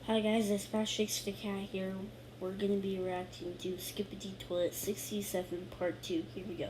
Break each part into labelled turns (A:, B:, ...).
A: Hi guys, it's Patrick the Cat here. We're gonna be reacting to skibidI Toilet 67 Part 2. Here we go.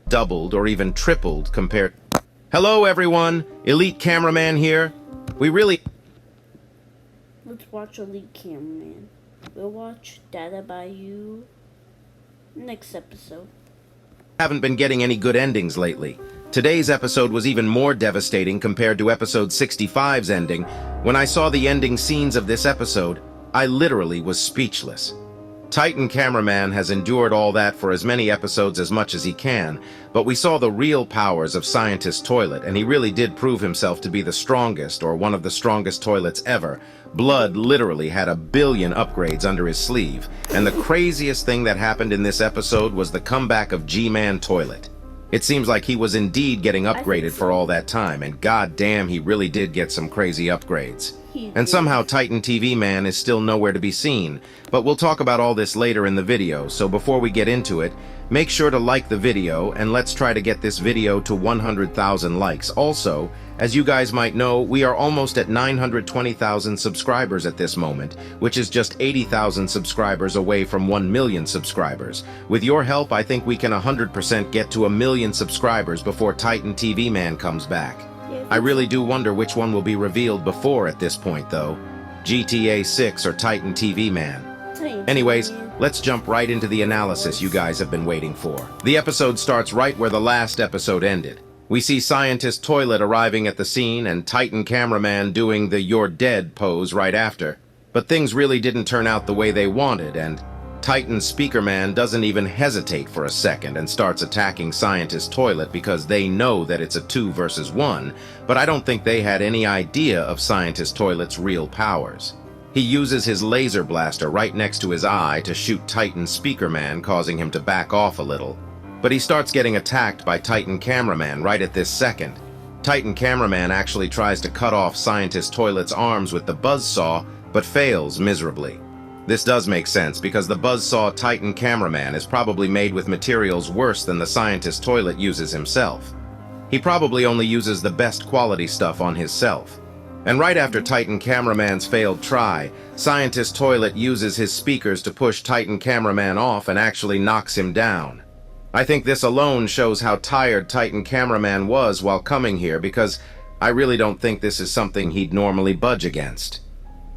B: Doubled or even tripled compared. Hello everyone, Elite Cameraman here. Let's
A: watch Elite Cameraman. We'll watch Data by You next episode.
B: Haven't been getting any good endings lately. Today's episode was even more devastating compared to episode 65's ending. When I saw the ending scenes of this episode, I literally was speechless. Titan Cameraman has endured all that for as many episodes as much as he can, but we saw the real powers of Scientist Toilet, and he really did prove himself to be the strongest, or one of the strongest toilets ever. Blood literally had 1 billion upgrades under his sleeve, and the craziest thing that happened in this episode was the comeback of G-Man Toilet. It seems like he was indeed getting upgraded for all that time, and goddamn, he really did get some crazy upgrades. And somehow Titan TV Man is still nowhere to be seen, but we'll talk about all this later in the video, so before we get into it, make sure to like the video, and let's try to get this video to 100,000 likes. Also, as you guys might know, we are almost at 920,000 subscribers at this moment, which is just 80,000 subscribers away from 1 million subscribers. With your help, I think we can 100% get to 1 million subscribers before Titan TV Man comes back. I really do wonder which one will be revealed before at this point, though. GTA 6 or Titan TV Man. Anyways, let's jump right into the analysis you guys have been waiting for. The episode starts right where the last episode ended. We see Scientist Toilet arriving at the scene and Titan Cameraman doing the "you're dead" pose right after. But things really didn't turn out the way they wanted, and Titan Speakerman doesn't even hesitate for a second and starts attacking Scientist Toilet because they know that it's a 2 versus 1, but I don't think they had any idea of Scientist Toilet's real powers. He uses his laser blaster right next to his eye to shoot Titan Speakerman, causing him to back off a little. But he starts getting attacked by Titan Cameraman right at this second. Titan Cameraman actually tries to cut off Scientist Toilet's arms with the buzzsaw, but fails miserably. This does make sense because the buzzsaw Titan Cameraman is probably made with materials worse than the Scientist Toilet uses himself. He probably only uses the best quality stuff on himself. And right after Titan Cameraman's failed try, Scientist Toilet uses his speakers to push Titan Cameraman off and actually knocks him down. I think this alone shows how tired Titan Cameraman was while coming here, because I really don't think this is something he'd normally budge against.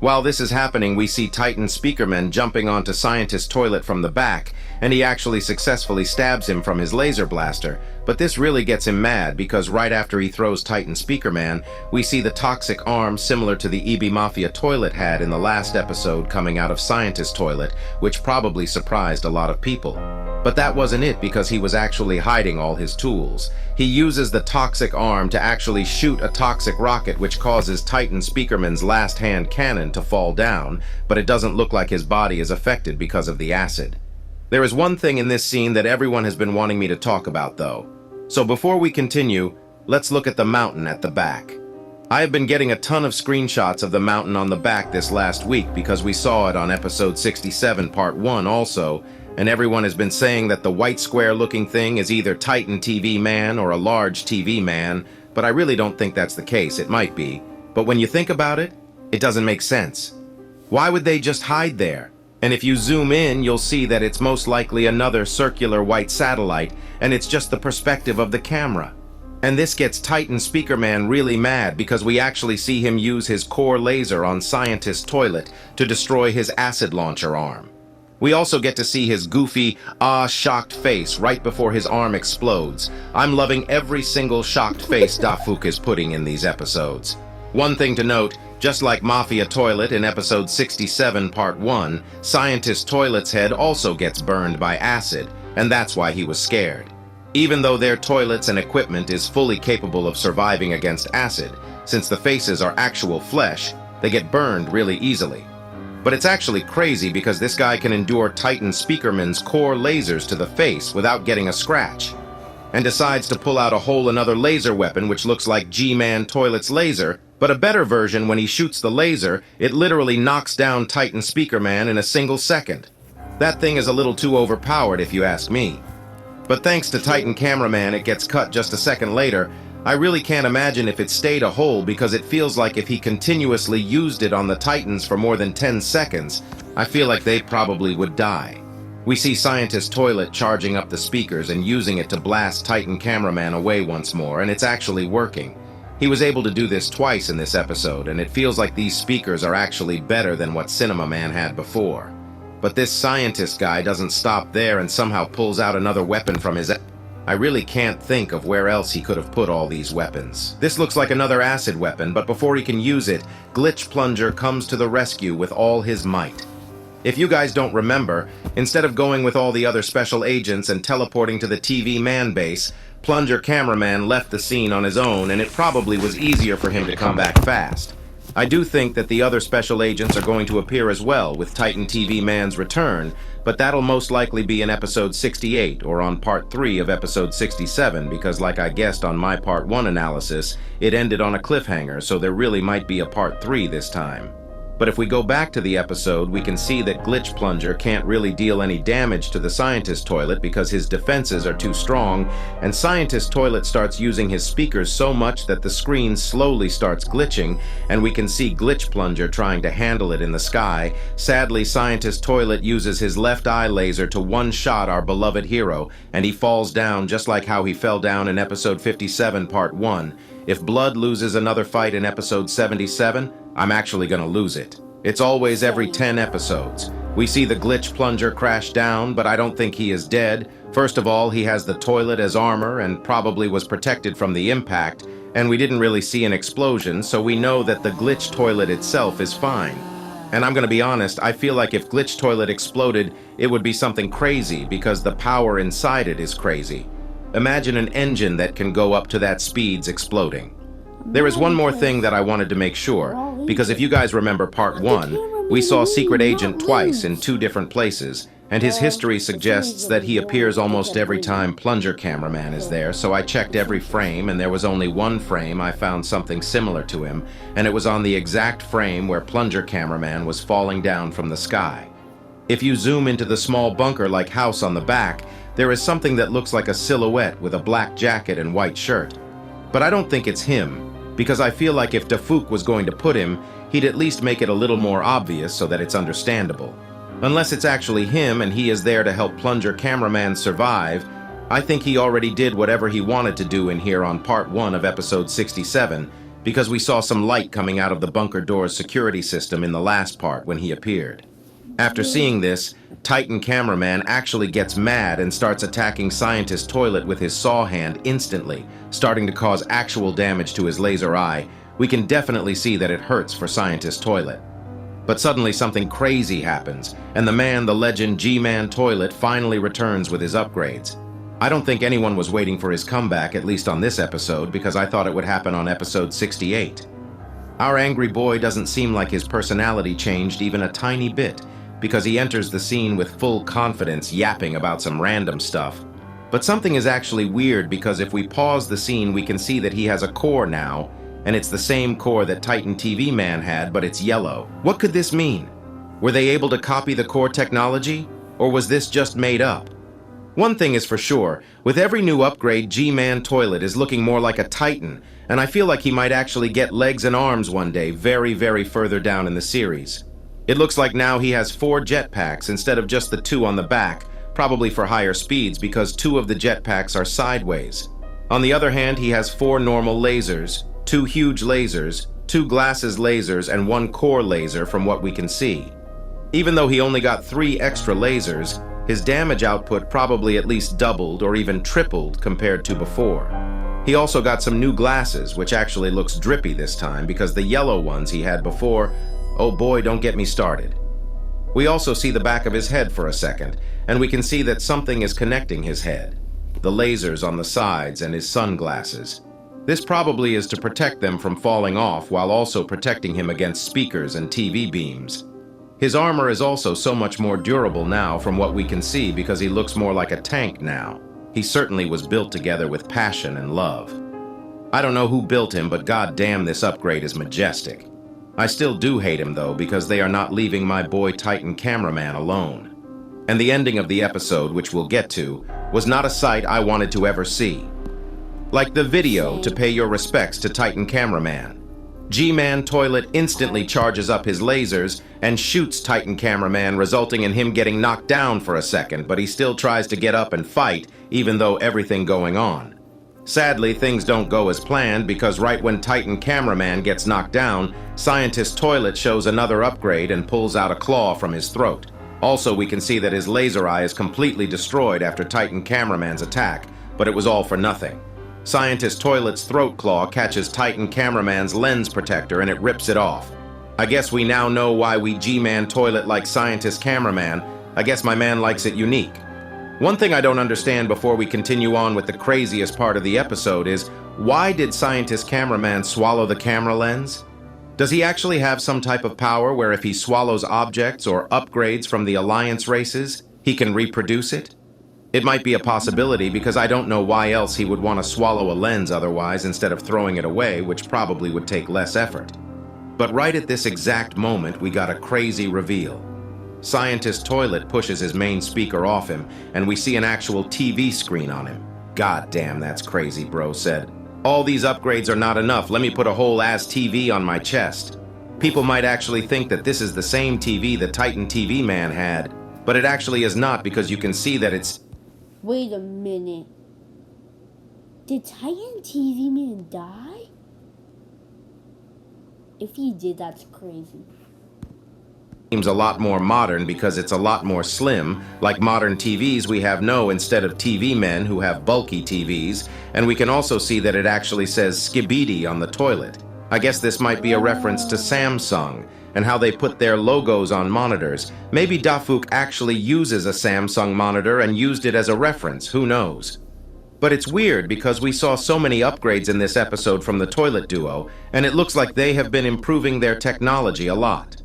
B: While this is happening, we see Titan Speakerman jumping onto Scientist Toilet from the back, and he actually successfully stabs him from his laser blaster, but this really gets him mad because right after he throws Titan Speakerman, we see the toxic arm similar to the EB Mafia Toilet had in the last episode coming out of Scientist Toilet, which probably surprised a lot of people. But that wasn't it, because he was actually hiding all his tools. He uses the toxic arm to actually shoot a toxic rocket which causes Titan Speakerman's last hand cannon to fall down, but it doesn't look like his body is affected because of the acid. There is one thing in this scene that everyone has been wanting me to talk about, though. So before we continue, let's look at the mountain at the back. I have been getting a ton of screenshots of the mountain on the back this last week because we saw it on episode 67 part 1 also, and everyone has been saying that the white square-looking thing is either Titan TV Man or a large TV man, but I really don't think that's the case. It might be. But when you think about it, it doesn't make sense. Why would they just hide there? And if you zoom in, you'll see that it's most likely another circular white satellite, and it's just the perspective of the camera. And this gets Titan Speaker Man really mad because we actually see him use his core laser on Scientist Toilet to destroy his acid launcher arm. We also get to see his goofy, shocked face right before his arm explodes. I'm loving every single shocked face Dafuk is putting in these episodes. One thing to note, just like Mafia Toilet in episode 67 part 1, Scientist Toilet's head also gets burned by acid, and that's why he was scared. Even though their toilets and equipment is fully capable of surviving against acid, since the faces are actual flesh, they get burned really easily. But it's actually crazy because this guy can endure Titan Speakerman's core lasers to the face without getting a scratch, and decides to pull out a whole another laser weapon which looks like G-Man Toilet's laser, but a better version. When he shoots the laser, it literally knocks down Titan Speakerman in a single second. That thing is a little too overpowered if you ask me. But thanks to Titan Cameraman, it gets cut just a second later. I really can't imagine if it stayed a whole because it feels like if he continuously used it on the Titans for more than 10 seconds, I feel like they probably would die. We see Scientist Toilet charging up the speakers and using it to blast Titan Cameraman away once more, and it's actually working. He was able to do this twice in this episode, and it feels like these speakers are actually better than what Cinema Man had before. But this scientist guy doesn't stop there and somehow pulls out another weapon from his... I really can't think of where else he could have put all these weapons. This looks like another acid weapon, but before he can use it, Glitch Plunger comes to the rescue with all his might. If you guys don't remember, instead of going with all the other special agents and teleporting to the TV man base, Plunger Cameraman left the scene on his own, and it probably was easier for him to come back fast. I do think that the other special agents are going to appear as well with Titan TV Man's return, but that'll most likely be in episode 68 or on part 3 of episode 67 because, like I guessed on my part 1 analysis, it ended on a cliffhanger, so there really might be a part 3 this time. But if we go back to the episode, we can see that Glitch Plunger can't really deal any damage to the Scientist Toilet because his defenses are too strong, and Scientist Toilet starts using his speakers so much that the screen slowly starts glitching, and we can see Glitch Plunger trying to handle it in the sky. Sadly, Scientist Toilet uses his left eye laser to one-shot our beloved hero, and he falls down just like how he fell down in episode 57 part 1. If Blood loses another fight in episode 77, I'm actually gonna lose it. It's always every 10 episodes. We see the Glitch Plunger crash down, but I don't think he is dead. First of all, he has the toilet as armor and probably was protected from the impact, and we didn't really see an explosion, so we know that the Glitch Toilet itself is fine. And I'm gonna be honest, I feel like if Glitch Toilet exploded, it would be something crazy because the power inside it is crazy. Imagine an engine that can go up to that speeds exploding. There is one more thing that I wanted to make sure, because if you guys remember part 1, we saw Secret Agent twice in 2 different places, and his history suggests that he appears almost every time Plunger Cameraman is there, so I checked every frame, and there was only one frame I found something similar to him, and it was on the exact frame where Plunger Cameraman was falling down from the sky. If you zoom into the small bunker-like house on the back, there is something that looks like a silhouette with a black jacket and white shirt. But I don't think it's him, because I feel like if Dafuk was going to put him, he'd at least make it a little more obvious so that it's understandable. Unless it's actually him and he is there to help Plunger Cameraman survive, I think he already did whatever he wanted to do in here on part 1 of episode 67, because we saw some light coming out of the bunker door's security system in the last part when he appeared. After seeing this, Titan Cameraman actually gets mad and starts attacking Scientist Toilet with his saw hand instantly, starting to cause actual damage to his laser eye. We can definitely see that it hurts for Scientist Toilet. But suddenly something crazy happens, and the legend G-Man Toilet finally returns with his upgrades. I don't think anyone was waiting for his comeback, at least on this episode, because I thought it would happen on episode 68. Our angry boy doesn't seem like his personality changed even a tiny bit, because he enters the scene with full confidence yapping about some random stuff. But something is actually weird because if we pause the scene we can see that he has a core now, and it's the same core that Titan TV Man had, but it's yellow. What could this mean? Were they able to copy the core technology? Or was this just made up? One thing is for sure, with every new upgrade, G-Man Toilet is looking more like a Titan, and I feel like he might actually get legs and arms one day, very, very further down in the series. It looks like now he has 4 jetpacks instead of just the 2 on the back, probably for higher speeds because 2 of the jetpacks are sideways. On the other hand, he has 4 normal lasers, 2 huge lasers, 2 glasses lasers, and 1 core laser from what we can see. Even though he only got 3 extra lasers, his damage output probably at least doubled or even tripled compared to before. He also got some new glasses, which actually looks drippy this time because the yellow ones he had before, oh boy, don't get me started. We also see the back of his head for a second, and we can see that something is connecting his head. The lasers on the sides and his sunglasses. This probably is to protect them from falling off while also protecting him against speakers and TV beams. His armor is also so much more durable now from what we can see because he looks more like a tank now. He certainly was built together with passion and love. I don't know who built him, but goddamn, this upgrade is majestic. I still do hate him though because they are not leaving my boy Titan Cameraman alone. And the ending of the episode, which we'll get to, was not a sight I wanted to ever see. Like the video to pay your respects to Titan Cameraman. G-Man Toilet instantly charges up his lasers and shoots Titan Cameraman, resulting in him getting knocked down for a second, but he still tries to get up and fight, even though everything going on. Sadly, things don't go as planned because right when Titan Cameraman gets knocked down, Scientist Toilet shows another upgrade and pulls out a claw from his throat. Also, we can see that his laser eye is completely destroyed after Titan Cameraman's attack, but it was all for nothing. Scientist Toilet's throat claw catches Titan Cameraman's lens protector and it rips it off. I guess we now know why we G-Man Toilet like Scientist Cameraman. I guess my man likes it unique. One thing I don't understand before we continue on with the craziest part of the episode is, why did Scientist Cameraman swallow the camera lens? Does he actually have some type of power where if he swallows objects or upgrades from the Alliance races, he can reproduce it? It might be a possibility because I don't know why else he would want to swallow a lens otherwise instead of throwing it away, which probably would take less effort. But right at this exact moment, we got a crazy reveal. Scientist Toilet pushes his main speaker off him, and we see an actual TV screen on him. God damn, that's crazy, bro said. All these upgrades are not enough. Let me put a whole ass TV on my chest. People might actually think that this is the same TV the Titan TV Man had, but it actually is not because you can see that it's...
A: Wait a minute. Did Titan TV Man die? If he did, that's crazy.
B: Seems a lot more modern because it's a lot more slim. Like modern TVs we have instead of TV men who have bulky TVs, and we can also see that it actually says skibidI on the toilet. I guess this might be a reference to Samsung and how they put their logos on monitors. Maybe Dafuk actually uses a Samsung monitor and used it as a reference, who knows? But it's weird because we saw so many upgrades in this episode from the Toilet Duo, and it looks like they have been improving their technology a lot.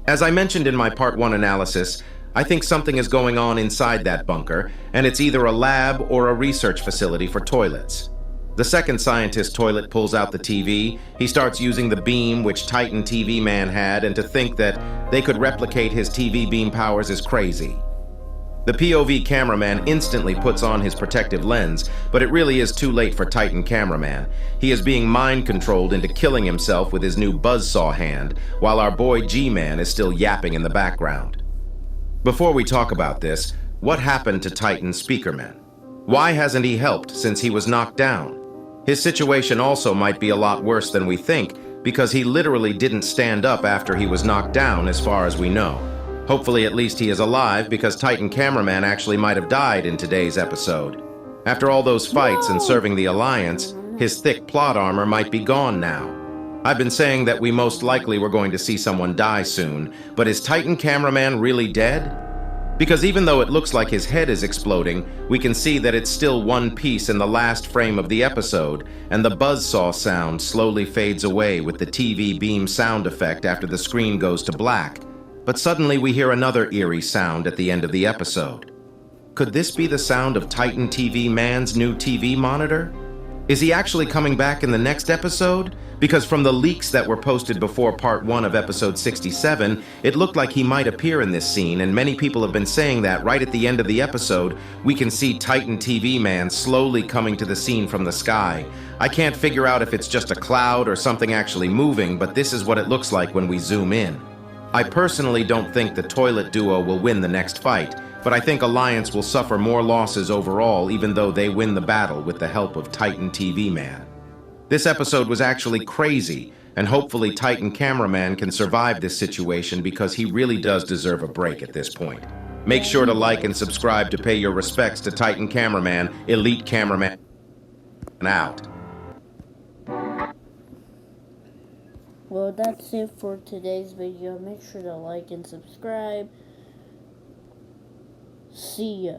B: As I mentioned in my Part 1 analysis, I think something is going on inside that bunker, and it's either a lab or a research facility for toilets. The second Scientist Toilet pulls out the TV. He starts using the beam which Titan TV Man had, and to think that they could replicate his TV beam powers is crazy. The POV cameraman instantly puts on his protective lens, but it really is too late for Titan Cameraman. He is being mind-controlled into killing himself with his new buzzsaw hand, while our boy G-Man is still yapping in the background. Before we talk about this, what happened to Titan Speakerman? Why hasn't he helped since he was knocked down? His situation also might be a lot worse than we think, because he literally didn't stand up after he was knocked down as far as we know. Hopefully at least he is alive, because Titan Cameraman actually might have died in today's episode. After all those fights and serving the Alliance, his thick plot armor might be gone now. I've been saying that we most likely were going to see someone die soon, but is Titan Cameraman really dead? Because even though it looks like his head is exploding, we can see that it's still one piece in the last frame of the episode, and the buzzsaw sound slowly fades away with the TV beam sound effect after the screen goes to black. But suddenly we hear another eerie sound at the end of the episode. Could this be the sound of Titan TV Man's new TV monitor? Is he actually coming back in the next episode? Because from the leaks that were posted before part 1 of episode 67, it looked like he might appear in this scene, and many people have been saying that right at the end of the episode, we can see Titan TV Man slowly coming to the scene from the sky. I can't figure out if it's just a cloud or something actually moving, but this is what it looks like when we zoom in. I personally don't think the toilet duo will win the next fight, but I think Alliance will suffer more losses overall even though they win the battle with the help of Titan TV Man. This episode was actually crazy, and hopefully Titan Cameraman can survive this situation because he really does deserve a break at this point. Make sure to like and subscribe to pay your respects to Titan Cameraman, Elite Cameraman, out.
A: Well, that's it for today's video. Make sure to like and subscribe. See ya.